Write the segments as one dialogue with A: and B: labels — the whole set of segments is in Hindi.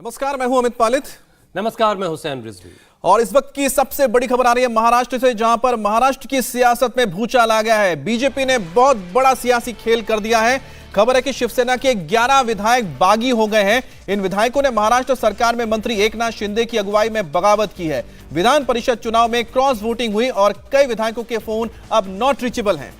A: नमस्कार, मैं हूं अमित पालित।
B: नमस्कार, मैं हुसैन रिजवी।
A: और इस वक्त की सबसे बड़ी खबर आ रही है महाराष्ट्र से, जहां पर महाराष्ट्र की सियासत में भूचाल आ गया है। बीजेपी ने बहुत बड़ा सियासी खेल कर दिया है। खबर है कि शिवसेना के 11 विधायक बागी हो गए हैं। इन विधायकों ने महाराष्ट्र सरकार में मंत्री एकनाथ शिंदे की अगुवाई में बगावत की है। विधान परिषद चुनाव में क्रॉस वोटिंग हुई और कई विधायकों के फोन अब नॉट रीचेबल हैं।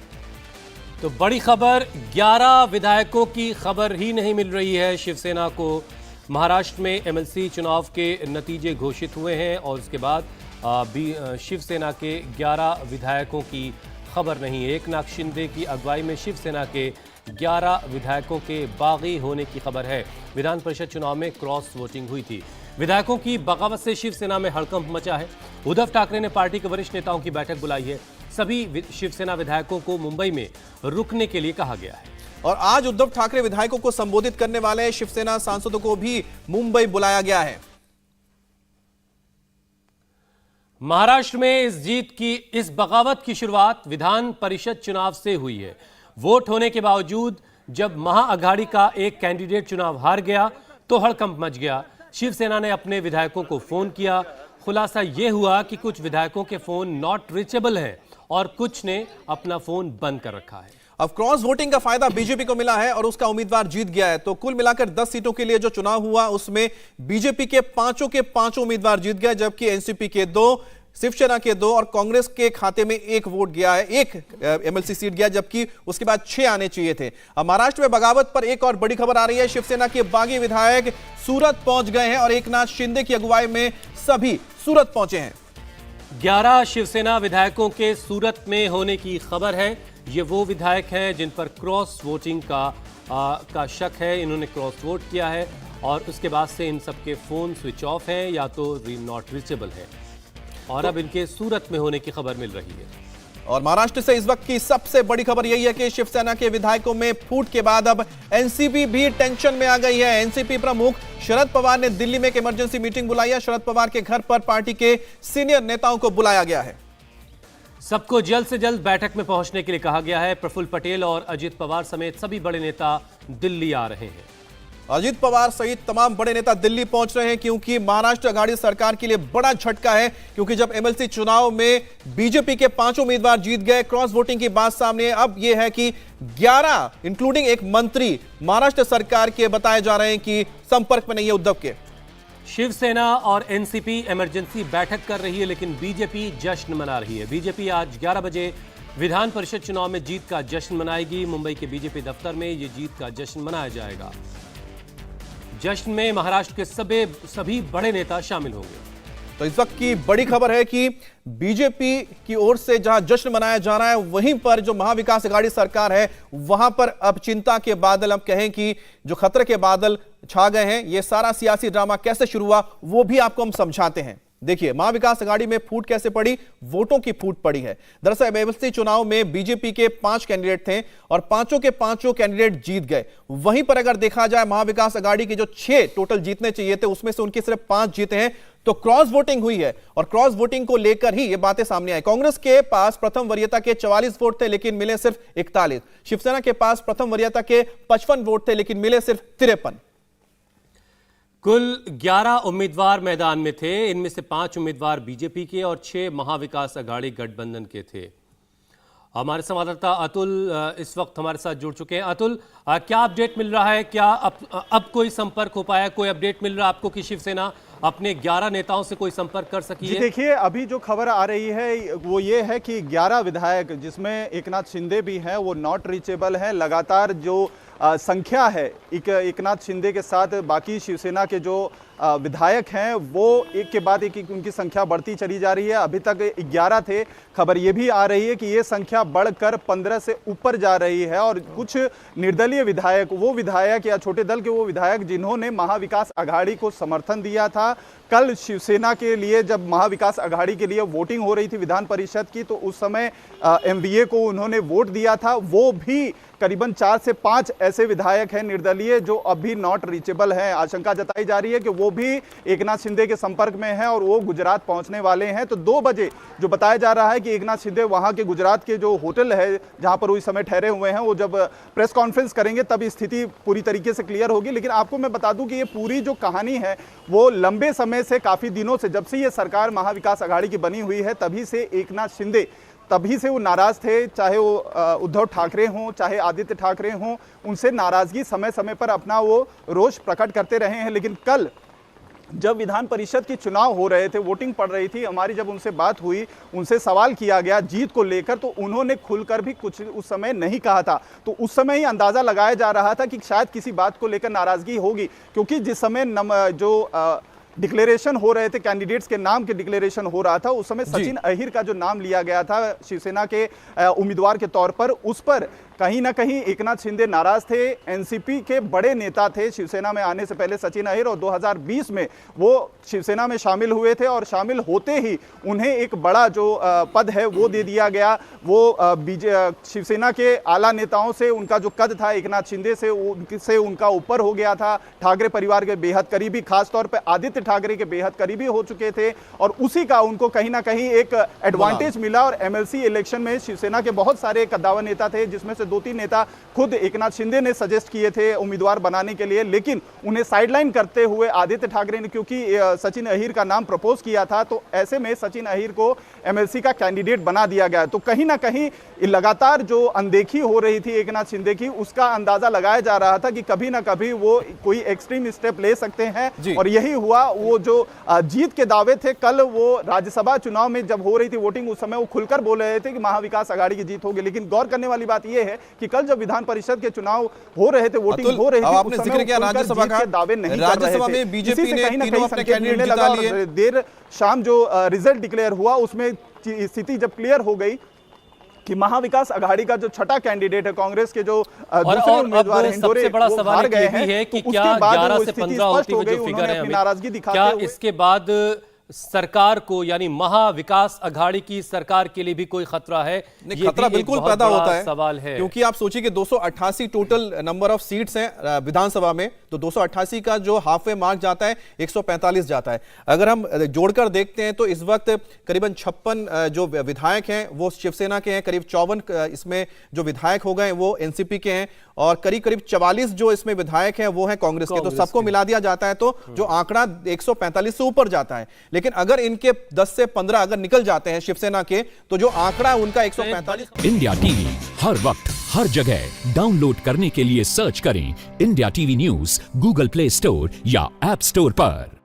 B: तो बड़ी खबर, 11 विधायकों की खबर ही नहीं मिल रही है शिवसेना को। महाराष्ट्र में एमएलसी चुनाव के नतीजे घोषित हुए हैं और उसके बाद शिवसेना के 11 विधायकों की खबर नहीं है। एकनाथ शिंदे की अगुवाई में शिवसेना के 11 विधायकों के बागी होने की खबर है। विधान परिषद चुनाव में क्रॉस वोटिंग हुई थी। विधायकों की बगावत से शिवसेना में हड़कंप मचा है। उद्धव ठाकरे ने पार्टी के वरिष्ठ नेताओं की बैठक बुलाई है। सभी शिवसेना विधायकों को मुंबई में रुकने के लिए कहा गया है।
A: और आज उद्धव ठाकरे विधायकों को संबोधित करने वाले शिवसेना सांसदों को भी मुंबई बुलाया गया है।
B: महाराष्ट्र में इस बगावत की शुरुआत विधान परिषद चुनाव से हुई है। वोट होने के बावजूद जब महाअघाड़ी का एक कैंडिडेट चुनाव हार गया तो हड़कंप मच गया। शिवसेना ने अपने विधायकों को फोन किया। खुलासा यह हुआ कि कुछ विधायकों के फोन नॉट रीचेबल हैं और कुछ ने अपना फोन बंद कर रखा है।
A: अब क्रॉस वोटिंग का फायदा बीजेपी को मिला है और उसका उम्मीदवार जीत गया है। तो कुल मिलाकर 10 सीटों के लिए जो चुनाव हुआ उसमें बीजेपी के पांचों उम्मीदवार जीत गए, जबकि एनसीपी के 2, शिवसेना के 2 और कांग्रेस के खाते में 1 वोट गया है, 1 एमएलसी सीट गया, जबकि उसके बाद 6 आने चाहिए थे। अब महाराष्ट्र में बगावत पर एक और बड़ी खबर आ रही है। शिवसेना के बागी विधायक सूरत पहुंच गए हैं और एकनाथ शिंदे की अगुवाई में सभी सूरत पहुंचे हैं।
B: 11 शिवसेना विधायकों के सूरत में होने की खबर है। ये वो विधायक हैं जिन पर क्रॉस वोटिंग का शक है। इन्होंने क्रॉस वोट किया है और उसके बाद से इन सबके फोन स्विच ऑफ हैं या तो नॉट रीचेबल है और अब इनके सूरत में होने की खबर मिल रही है।
A: और महाराष्ट्र से इस वक्त की सबसे बड़ी खबर यही है कि शिवसेना के विधायकों में फूट के बाद अब एनसीपी भी टेंशन में आ गई है। एनसीपी प्रमुख शरद पवार ने दिल्ली में एक इमरजेंसी मीटिंग बुलाई है। शरद पवार के घर पर पार्टी के सीनियर नेताओं को बुलाया गया है।
B: सबको जल्द से जल्द बैठक में पहुंचने के लिए कहा गया है। प्रफुल्ल पटेल और अजित पवार समेत सभी बड़े नेता दिल्ली आ रहे हैं।
A: अजित पवार सहित तमाम बड़े नेता दिल्ली पहुंच रहे हैं क्योंकि महाराष्ट्र अघाड़ी सरकार के लिए बड़ा झटका है। क्योंकि जब एमएलसी चुनाव में बीजेपी के 5 उम्मीदवार जीत गए, क्रॉस वोटिंग की बात सामने, अब यह है कि 11 इंक्लूडिंग एक मंत्री महाराष्ट्र सरकार के बताए जा रहे हैं कि संपर्क में नहीं है उद्धव के।
B: शिवसेना और एनसीपी इमरजेंसी बैठक कर रही है, लेकिन बीजेपी जश्न मना रही है। बीजेपी आज 11 बजे विधान परिषद चुनाव में जीत का जश्न मनाएगी। मुंबई के बीजेपी दफ्तर में यह जीत का जश्न मनाया जाएगा। जश्न में महाराष्ट्र के सभी बड़े नेता शामिल होंगे।
A: तो इस वक्त की बड़ी खबर है कि बीजेपी की ओर से जहां जश्न मनाया जा रहा है, वहीं पर जो महाविकास अघाड़ी सरकार है वहां पर अब चिंता के बादल, अब कहें कि जो खतरे के बादल छा गए हैं। ये सारा सियासी ड्रामा कैसे शुरू हुआ वो भी आपको हम समझाते हैं। देखिए, महाविकास अघाड़ी में फूट कैसे पड़ी, वोटों की फूट पड़ी है। दरअसल एमएलसी चुनाव में बीजेपी के 5 कैंडिडेट थे और पांचों के पांचों कैंडिडेट जीत गए। वहीं पर अगर देखा जाए महाविकास अघाड़ी के जो 6 टोटल जीतने चाहिए थे उसमें से उनके सिर्फ 5 जीते हैं। तो क्रॉस वोटिंग हुई है और क्रॉस वोटिंग को लेकर ही ये बातें सामने आई। कांग्रेस के पास प्रथम वरीयता के 44 वोट थे लेकिन मिले सिर्फ 41। शिवसेना के पास प्रथम वरीयता के 55 वोट थे लेकिन मिले सिर्फ 53।
B: कुल 11 उम्मीदवार मैदान में थे। इनमें से 5 उम्मीदवार बीजेपी के और 6 महाविकास अघाड़ी गठबंधन के थे। हमारे संवाददाता अतुल इस वक्त हमारे साथ जुड़ चुके हैं। अतुल, क्या अपडेट मिल रहा है? क्या अब कोई संपर्क हो पाया? कोई अपडेट मिल रहा है आपको कि शिवसेना अपने 11 नेताओं से कोई संपर्क कर सकी है?
C: देखिए, अभी जो खबर आ रही है वो ये है कि 11 विधायक, जिसमें एकनाथ शिंदे भी हैं, वो नॉट रीचेबल हैं। लगातार जो संख्या है एकनाथ शिंदे के साथ बाकी शिवसेना के जो विधायक हैं वो एक के बाद एक उनकी संख्या बढ़ती चली जा रही है। अभी तक 11 थे। खबर ये भी आ रही है कि ये संख्या बढ़कर 15 से ऊपर जा रही है और कुछ निर्दलीय विधायक, वो विधायक या छोटे दल के वो विधायक जिन्होंने महाविकास अघाड़ी को समर्थन दिया था, कल शिवसेना के लिए जब महाविकास अघाड़ी के लिए वोटिंग हो रही थी विधान परिषद की, तो उस समय एमवीए को उन्होंने वोट दिया था, वो भी करीबन 4 से 5 ऐसे विधायक हैं निर्दलीय जो अभी नॉट रीचेबल हैं। आशंका जताई जा रही है कि वो भी एकनाथ शिंदे के संपर्क में हैं और वो गुजरात पहुंचने वाले हैं। तो 2 बजे जो बताया जा रहा है कि एकनाथ शिंदे वहां के गुजरात के जो होटल है जहां पर वो इस समय ठहरे हुए हैं, वो जब प्रेस कॉन्फ्रेंस करेंगे तब स्थिति पूरी तरीके से क्लियर होगी। लेकिन आपको मैं बता दूं कि ये पूरी जो कहानी है वो लंबे समय से, काफी दिनों से, जब से ये सरकार महाविकास आघाड़ी की बनी हुई है तभी से एकनाथ शिंदे वो नाराज थे। चाहे वो उद्धव ठाकरे हों, चाहे आदित्य ठाकरे हों, उनसे नाराजगी समय समय पर अपना वो रोष प्रकट करते रहे हैं। लेकिन कल जब विधान परिषद के चुनाव हो रहे थे, वोटिंग पड़ रही थी, हमारी जब उनसे बात हुई, उनसे सवाल किया गया जीत को लेकर, तो उन्होंने खुलकर भी कुछ उस समय नहीं कहा था। तो उस समय ही अंदाजा लगाया जा रहा था कि शायद किसी बात को लेकर नाराजगी होगी, क्योंकि जिस समय डिक्लेरेशन हो रहे थे, कैंडिडेट्स के नाम के डिक्लेरेशन हो रहा था, उस समय सचिन अहिर का जो नाम लिया गया था शिवसेना के उम्मीदवार के तौर पर, उस पर कहीं ना कहीं एकनाथ शिंदे नाराज थे। एनसीपी के बड़े नेता थे शिवसेना में आने से पहले सचिन अहिर, और 2020 में वो शिवसेना में शामिल हुए थे और शामिल होते ही उन्हें एक बड़ा जो पद है वो दे दिया गया। वो शिवसेना के आला नेताओं से उनका जो कद था एकनाथ शिंदे से उनका ऊपर हो गया था। ठाकरे परिवार के बेहद करीबी, खासतौर पर आदित्य ठाकरे के बेहद करीबी हो चुके थे, और उसी का उनको कहीं ना कहीं एक एडवांटेज मिला। और एमएलसी इलेक्शन में शिवसेना के बहुत सारे कद्दावर नेता थे, जिसमें से 2-3 नेता खुद एकनाथ शिंदे ने सजेस्ट किए थे उम्मीदवार बनाने के लिए, लेकिन उन्हें साइडलाइन करते हुए आदित्य ठाकरे ने, क्योंकि सचिन अहिर का नाम प्रपोज किया था, तो ऐसे में सचिन अहिर को एमएलसी का कैंडिडेट बना दिया गया। तो कहीं ना कहीं लगातार जो अनदेखी हो रही थी एकनाथ शिंदे की, उसका अंदाजा लगाया जा रहा था कि कभी ना कभी वो कोई एक्सट्रीम स्टेप ले सकते हैं, और यही हुआ। वो जो जीत के दावे थे, कल वो राज्यसभा चुनाव में जब हो रही थी वोटिंग, उस समय वो खुलकर बोल रहे थे कि महाविकास आघाड़ी की जीत होगी। लेकिन गौर करने वाली बात यह है कि कल जब विधान परिषद के चुनाव हो रहे थे, वोटिंग हो रही थी,
A: आपने जिक्र किया राज्यसभा का,
C: दावे नहीं कर रहे थे।
A: राज्यसभा में बीजेपी ने तीनों अपने कैंडिडेट जिता लिए।
C: देर शाम जो रिजल्ट डिक्लेयर हुआ, उसमें स्थिति जब क्लियर हो गई कि महाविकास आघाड़ी का जो छठा कैंडिडेट है, कांग्रेस के जो दूसरे उम्मीदवार हैं,
B: सबसे बड़ा सवाल ये भी है कि क्या 11 से 15 होती हुई जो फिगर है,
C: नाराजगी दिखाते
B: क्या
C: हुए
B: इसके बाद सरकार को, यानी महाविकास आघाड़ी की सरकार के लिए भी कोई खतरा है?
A: नहीं, खतरा बिल्कुल पैदा होता है,
B: सवाल है, क्योंकि
A: आप सोचिए कि 288 टोटल नंबर ऑफ सीट्स हैं विधानसभा में, तो 288 का जो हाफ वे मार्क जाता है 145 जाता है। अगर हम जोड़कर देखते हैं तो इस वक्त करीबन 56 जो विधायक हैं वो शिवसेना के हैं, करीब 54 इसमें जो विधायक हो गए वो एनसीपी के हैं, और करीब 44 जो इसमें विधायक हैं वो हैं कांग्रेस के। तो सबको मिला दिया जाता है तो जो आंकड़ा 145 से ऊपर जाता है। लेकिन अगर इनके 10 से 15 अगर निकल जाते हैं शिवसेना के, तो जो आंकड़ा है उनका 145।
D: इंडिया टीवी हर वक्त हर जगह डाउनलोड करने के लिए सर्च करें India TV news Google play store या ऐप स्टोर पर।